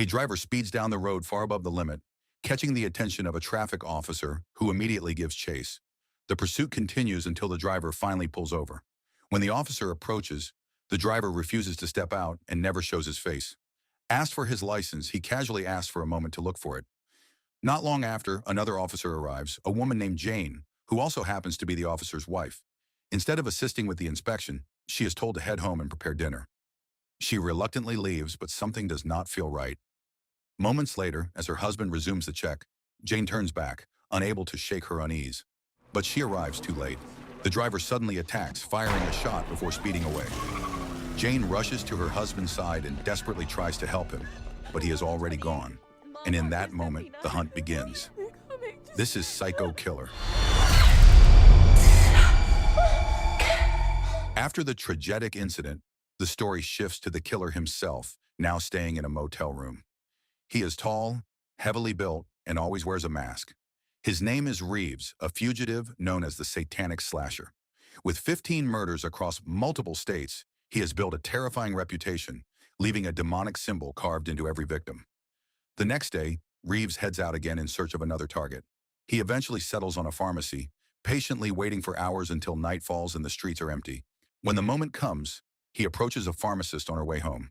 A driver speeds down the road far above the limit, catching the attention of a traffic officer who immediately gives chase. The pursuit continues until the driver finally pulls over. When the officer approaches, the driver refuses to step out and never shows his face. Asked for his license, he casually asks for a moment to look for it. Not long after, another officer arrives, a woman named Jane, who also happens to be the officer's wife. Instead of assisting with the inspection, she is told to head home and prepare dinner. She reluctantly leaves, but something does not feel right. Moments later, as her husband resumes the check, Jane turns back, unable to shake her unease. But she arrives too late. The driver suddenly attacks, firing a shot before speeding away. Jane rushes to her husband's side and desperately tries to help him, but he is already gone. And in that moment, the hunt begins. This is Psycho Killer. After the tragic incident, the story shifts to the killer himself, now staying in a motel room. He is tall, heavily built, and always wears a mask. His name is Reeves, a fugitive known as the Satanic Slasher. With 15 murders across multiple states, he has built a terrifying reputation, leaving a demonic symbol carved into every victim. The next day, Reeves heads out again in search of another target. He eventually settles on a pharmacy, patiently waiting for hours until night falls and the streets are empty. When the moment comes, he approaches a pharmacist on her way home.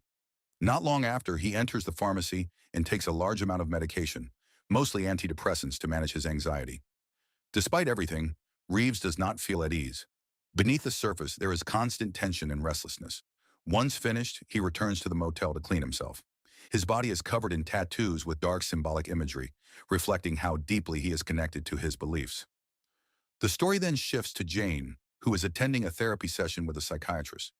Not long after, he enters the pharmacy and takes a large amount of medication, mostly antidepressants, to manage his anxiety. Despite everything, Reeves does not feel at ease. Beneath the surface, there is constant tension and restlessness. Once finished, he returns to the motel to clean himself. His body is covered in tattoos with dark symbolic imagery, reflecting how deeply he is connected to his beliefs. The story then shifts to Jane, who is attending a therapy session with a psychiatrist.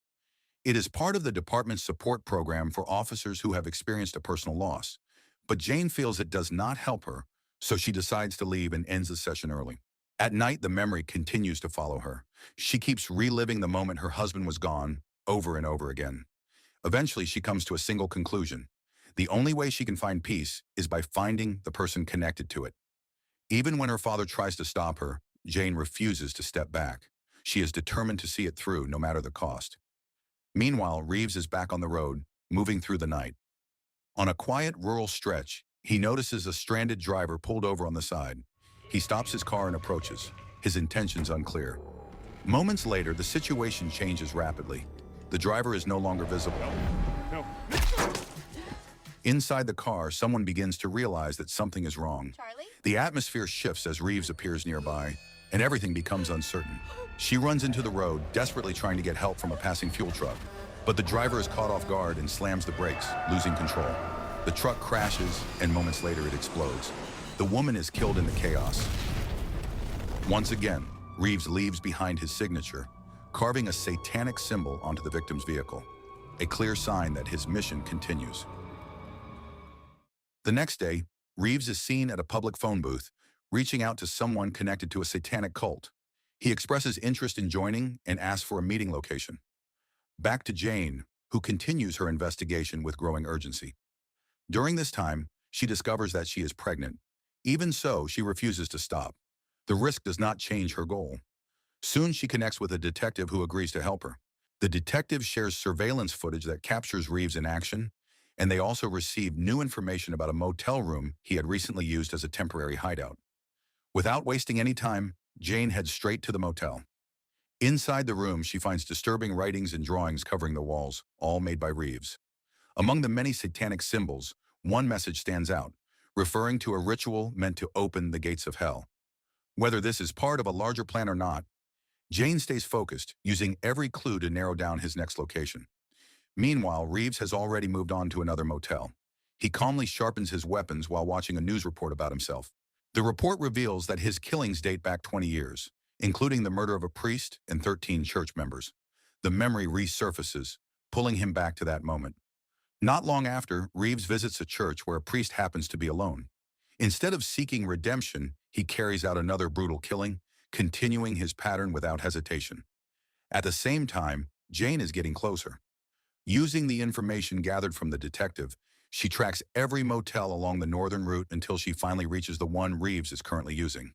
It is part of the department's support program for officers who have experienced a personal loss. But Jane feels it does not help her, so she decides to leave and ends the session early. At night, the memory continues to follow her. She keeps reliving the moment her husband was gone over and over again. Eventually, she comes to a single conclusion. The only way she can find peace is by finding the person connected to it. Even when her father tries to stop her, Jane refuses to step back. She is determined to see it through, no matter the cost. Meanwhile, Reeves is back on the road, moving through the night. On a quiet rural stretch, he notices a stranded driver pulled over on the side. He stops his car and approaches, his intentions unclear. Moments later, the situation changes rapidly. The driver is no longer visible. No. Inside the car, someone begins to realize that something is wrong. Charlie? The atmosphere shifts as Reeves appears nearby, and everything becomes uncertain. She runs into the road, desperately trying to get help from a passing fuel truck. But the driver is caught off guard and slams the brakes, losing control. The truck crashes, and moments later it explodes. The woman is killed in the chaos. Once again, Reeves leaves behind his signature, carving a satanic symbol onto the victim's vehicle, a clear sign that his mission continues. The next day, Reeves is seen at a public phone booth, reaching out to someone connected to a satanic cult. He expresses interest in joining and asks for a meeting location. Back to Jane, who continues her investigation with growing urgency. During this time, she discovers that she is pregnant. Even so, she refuses to stop. The risk does not change her goal. Soon she connects with a detective who agrees to help her. The detective shares surveillance footage that captures Reeves in action, and they also receive new information about a motel room he had recently used as a temporary hideout. Without wasting any time, Jane heads straight to the motel. Inside the room, she finds disturbing writings and drawings covering the walls, all made by Reeves. Among the many satanic symbols, one message stands out, referring to a ritual meant to open the gates of hell. Whether this is part of a larger plan or not, Jane stays focused, using every clue to narrow down his next location. Meanwhile, Reeves has already moved on to another motel. He calmly sharpens his weapons while watching a news report about himself. The report reveals that his killings date back 20 years, including the murder of a priest and 13 church members. The memory resurfaces, pulling him back to that moment. Not long after, Reeves visits a church where a priest happens to be alone. Instead of seeking redemption, he carries out another brutal killing, continuing his pattern without hesitation. At the same time, Jane is getting closer. Using the information gathered from the detective, she tracks every motel along the northern route until she finally reaches the one Reeves is currently using.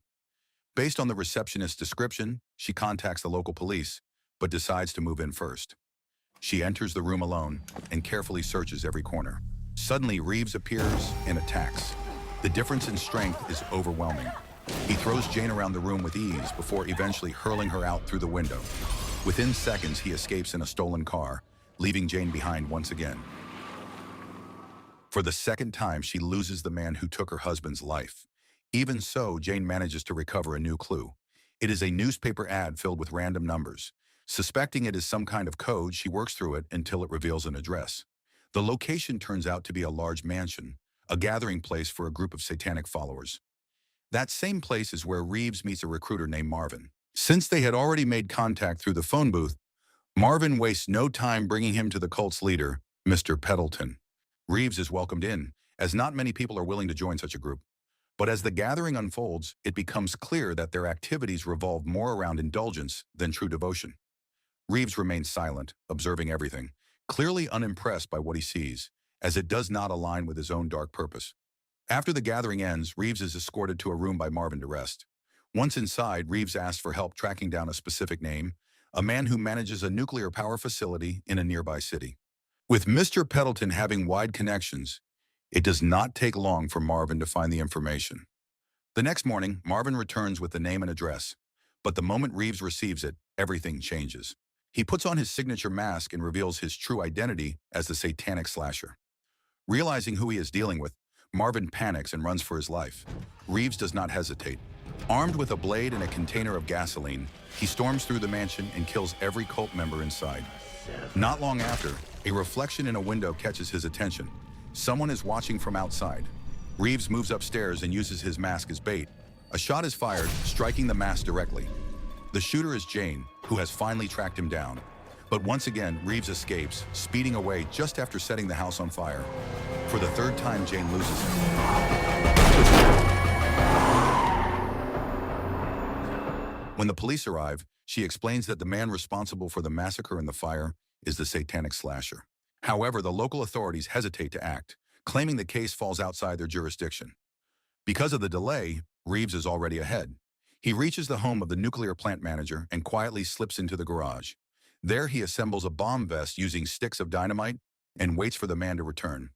Based on the receptionist's description, she contacts the local police, but decides to move in first. She enters the room alone and carefully searches every corner. Suddenly, Reeves appears and attacks. The difference in strength is overwhelming. He throws Jane around the room with ease before eventually hurling her out through the window. Within seconds, he escapes in a stolen car, leaving Jane behind once again. For the second time, she loses the man who took her husband's life. Even so, Jane manages to recover a new clue. It is a newspaper ad filled with random numbers. Suspecting it is some kind of code, she works through it until it reveals an address. The location turns out to be a large mansion, a gathering place for a group of satanic followers. That same place is where Reeves meets a recruiter named Marvin. Since they had already made contact through the phone booth, Marvin wastes no time bringing him to the cult's leader, Mr. Pendleton. Reeves is welcomed in, as not many people are willing to join such a group. But as the gathering unfolds, it becomes clear that their activities revolve more around indulgence than true devotion. Reeves remains silent, observing everything, clearly unimpressed by what he sees, as it does not align with his own dark purpose. After the gathering ends, Reeves is escorted to a room by Marvin to rest. Once inside, Reeves asks for help tracking down a specific name, a man who manages a nuclear power facility in a nearby city. With Mr. Pendleton having wide connections, it does not take long for Marvin to find the information. The next morning, Marvin returns with the name and address, but the moment Reeves receives it, everything changes. He puts on his signature mask and reveals his true identity as the satanic slasher. Realizing who he is dealing with, Marvin panics and runs for his life. Reeves does not hesitate. Armed with a blade and a container of gasoline, he storms through the mansion and kills every cult member inside. Not long after, a reflection in a window catches his attention. Someone is watching from outside. Reeves moves upstairs and uses his mask as bait. A shot is fired, striking the mask directly. The shooter is Jane, who has finally tracked him down. But once again, Reeves escapes, speeding away just after setting the house on fire. For the third time, Jane loses him. When the police arrive, she explains that the man responsible for the massacre and the fire is the satanic slasher. However, the local authorities hesitate to act, claiming the case falls outside their jurisdiction. Because of the delay, Reeves is already ahead. He reaches the home of the nuclear plant manager and quietly slips into the garage. There he assembles a bomb vest using sticks of dynamite and waits for the man to return.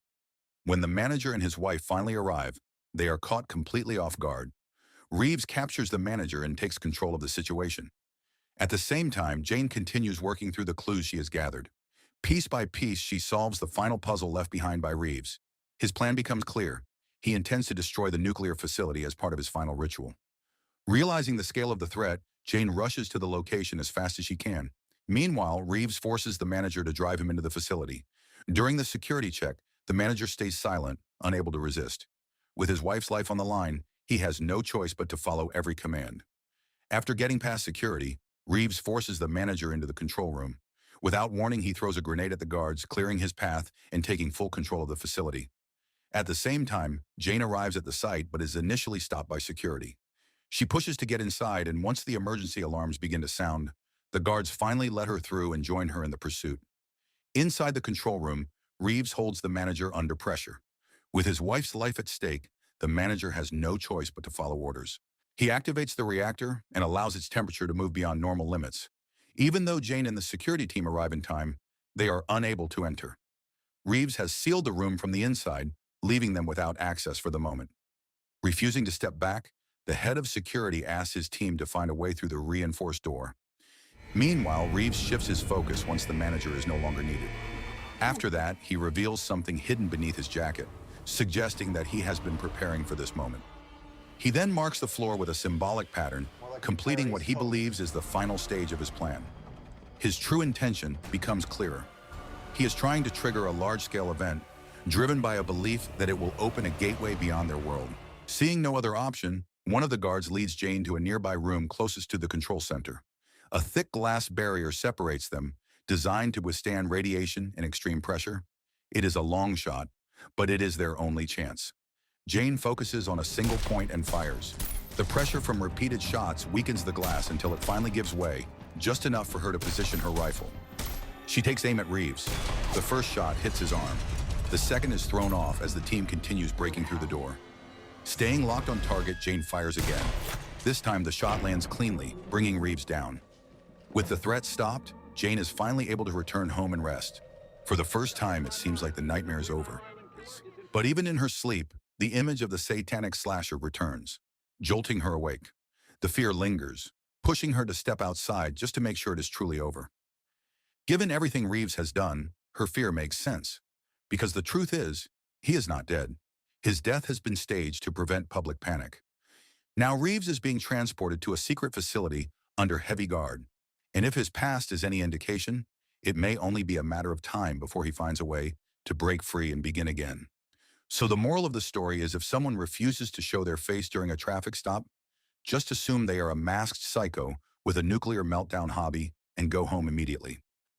When the manager and his wife finally arrive, they are caught completely off guard. Reeves captures the manager and takes control of the situation. At the same time, Jane continues working through the clues she has gathered. Piece by piece, she solves the final puzzle left behind by Reeves. His plan becomes clear. He intends to destroy the nuclear facility as part of his final ritual. Realizing the scale of the threat, Jane rushes to the location as fast as she can. Meanwhile, Reeves forces the manager to drive him into the facility. During the security check, the manager stays silent, unable to resist. With his wife's life on the line, he has no choice but to follow every command. After getting past security, Reeves forces the manager into the control room. Without warning, he throws a grenade at the guards, clearing his path and taking full control of the facility. At the same time, Jane arrives at the site but is initially stopped by security. She pushes to get inside, and once the emergency alarms begin to sound, the guards finally let her through and join her in the pursuit. Inside the control room, Reeves holds the manager under pressure. With his wife's life at stake, the manager has no choice but to follow orders. He activates the reactor and allows its temperature to move beyond normal limits. Even though Jane and the security team arrive in time, they are unable to enter. Reeves has sealed the room from the inside, leaving them without access for the moment. Refusing to step back, the head of security asks his team to find a way through the reinforced door. Meanwhile, Reeves shifts his focus once the manager is no longer needed. After that, he reveals something hidden beneath his jacket, suggesting that he has been preparing for this moment. He then marks the floor with a symbolic pattern, completing what he believes is the final stage of his plan. His true intention becomes clearer. He is trying to trigger a large-scale event, driven by a belief that it will open a gateway beyond their world. Seeing no other option, one of the guards leads Jane to a nearby room closest to the control center. A thick glass barrier separates them, designed to withstand radiation and extreme pressure. It is a long shot, but it is their only chance. Jane focuses on a single point and fires. The pressure from repeated shots weakens the glass until it finally gives way, just enough for her to position her rifle. She takes aim at Reeves. The first shot hits his arm. The second is thrown off as the team continues breaking through the door. Staying locked on target, Jane fires again. This time the shot lands cleanly, bringing Reeves down. With the threat stopped, Jane is finally able to return home and rest. For the first time, it seems like the nightmare is over. But even in her sleep, the image of the satanic slasher returns, jolting her awake. The fear lingers, pushing her to step outside just to make sure it is truly over. Given everything Reeves has done, her fear makes sense. Because the truth is, he is not dead. His death has been staged to prevent public panic. Now Reeves is being transported to a secret facility under heavy guard. And if his past is any indication, it may only be a matter of time before he finds a way to break free and begin again. So the moral of the story is if someone refuses to show their face during a traffic stop, just assume they are a masked psycho with a nuclear meltdown hobby and go home immediately.